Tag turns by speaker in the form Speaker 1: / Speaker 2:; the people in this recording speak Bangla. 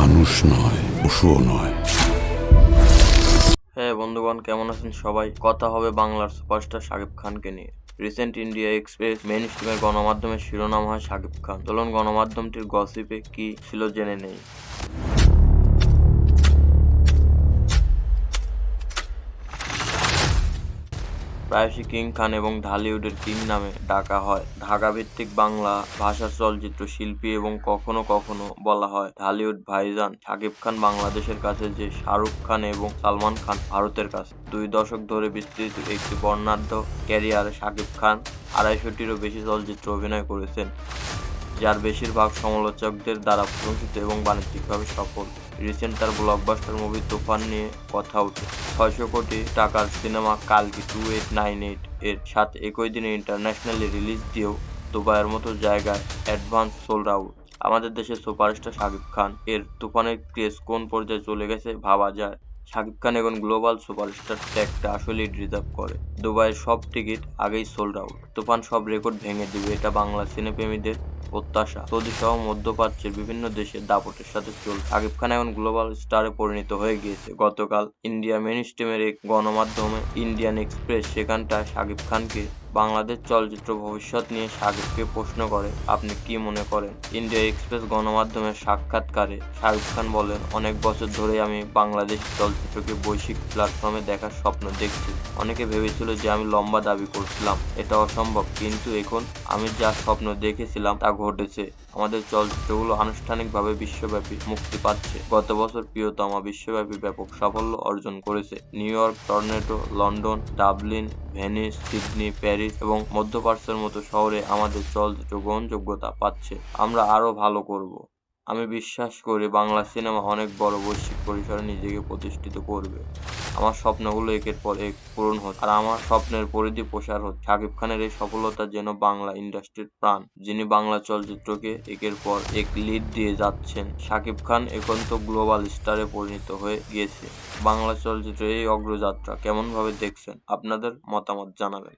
Speaker 1: মানুষ নয়, পশুও নয়।
Speaker 2: হ্যাঁ বন্ধুগণ, কেমন আছেন সবাই? কথা হবে বাংলার সুপারস্টার শাকিব খানকে নিয়ে। রিসেন্ট ইন্ডিয়া এক্সপ্রেস মেইন স্ট্রিমের গণমাধ্যমের শিরোনাম হয় শাকিব খান। চলুন গণমাধ্যমটির গসিপে কি ছিল জেনে নেই। প্রায়শই কিং খান এবং ঢালিউডের কিং নামে ডাকা হয়। ঢাকা ভিত্তিক বাংলা ভাষার চলচ্চিত্র শিল্পী এবং কখনো কখনো বলা হয় ঢালিউড ভাইজান। শাকিব খান বাংলাদেশের কাছে যে শাহরুখ খান এবং সালমান খান ভারতের কাছে। 2 দশক ধরে বিস্তৃত একটি বর্ণাঢ্য ক্যারিয়ারে শাকিব খান 250-টিরও বেশি চলচ্চিত্রে অভিনয় করেছেন, যার বেশিরভাগ সমালোচকদের দ্বারা প্রশংসিত এবং বাণিজ্যিকভাবে সফল। রিসেন্ট তার ব্লকবাস্টার মুভি তুফান নিয়ে কথা ওঠে। 600 কোটি টাকার সিনেমা কালকি 2898 এর সাথে একই দিনে ইন্টারন্যাশনালি রিলিজ দিয়েও দুবাইয়ের মতো জায়গায় অ্যাডভান্স সোল্ড আউট। আমাদের দেশের সুপারস্টার শাকিব খান এর তুফানের ক্রেজ কোন পর্যায়ে চলে গেছে ভাবা যায়। শাকিব খান এখন গ্লোবাল সুপারস্টার ট্যাগটা আসলেই ডিজার্ভ করে। দুবাইয়ের সব টিকিট আগেই সোল্ড আউট। তুফান সব রেকর্ড ভেঙে দিবে, এটা বাংলা সিনেপ্রেমীদের প্রত্যাশা। সৌদি সহ মধ্যপ্রাচ্যের বিভিন্ন দেশের দাপটের সাথে চলছে। শাকিব খান এখন গ্লোবাল স্টারে পরিণত হয়ে গিয়েছে। গতকাল ইন্ডিয়া মেইনস্ট্রিমের এক গণমাধ্যমে ইন্ডিয়ান এক্সপ্রেস সেখানটায় শাকিব খানকে বাংলাদেশ চলচ্চিত্র ভবিষ্যৎ নিয়ে শাকিবকে প্রশ্ন করে, আপনি কি মনে করেন? ইন্ডিয়া এক্সপ্রেস গণমাধ্যমের সাক্ষাৎকারে শাকিব খান বলেন, অনেক বছর ধরেই আমি বাংলাদেশ চলচ্চিত্রকে বৈশ্বিক প্ল্যাটফর্মে দেখার স্বপ্ন দেখছি। অনেকে ভেবেছিল যে আমি লম্বা দাবি করছিলাম, এটা অসম্ভব, কিন্তু এখন আমি যা স্বপ্ন দেখেছিলাম তা ঘটেছে। আমাদের চলচ্চিত্রগুলো আনুষ্ঠানিকভাবে বিশ্বব্যাপী মুক্তি পাচ্ছে। গত বছর প্রিয়তমা বিশ্বব্যাপী ব্যাপক সাফল্য অর্জন করেছে। New York, Toronto, London, Dublin, Venice, Sydney, Paris এবং মধ্যপ্রাচ্যের মতো শহরে আমাদের চলচ্চিত্র গ্রহণযোগ্যতা পাচ্ছে। আমরা আরও ভালো করব। আমি বিশ্বাস করি বাংলা সিনেমা অনেক বড় বৈশ্বিক পরিসরে নিজেকে প্রতিষ্ঠিত করবে। আমার স্বপ্নগুলো একের পর এক পূরণ হচ্ছে, আর আমার স্বপ্নের পরিধি প্রসার হচ্ছে। শাকিব খানের এই সফলতা যেন বাংলা ইন্ডাস্ট্রির প্রাণ, যিনি বাংলা চলচ্চিত্রকে একের পর এক লিড দিয়ে যাচ্ছেন। শাকিব খান এখন তো গ্লোবাল স্টারে পরিণত হয়ে গিয়েছে। বাংলা চলচ্চিত্রের এই অগ্রযাত্রা কেমনভাবে দেখছেন? আপনাদের মতামত জানাবেন।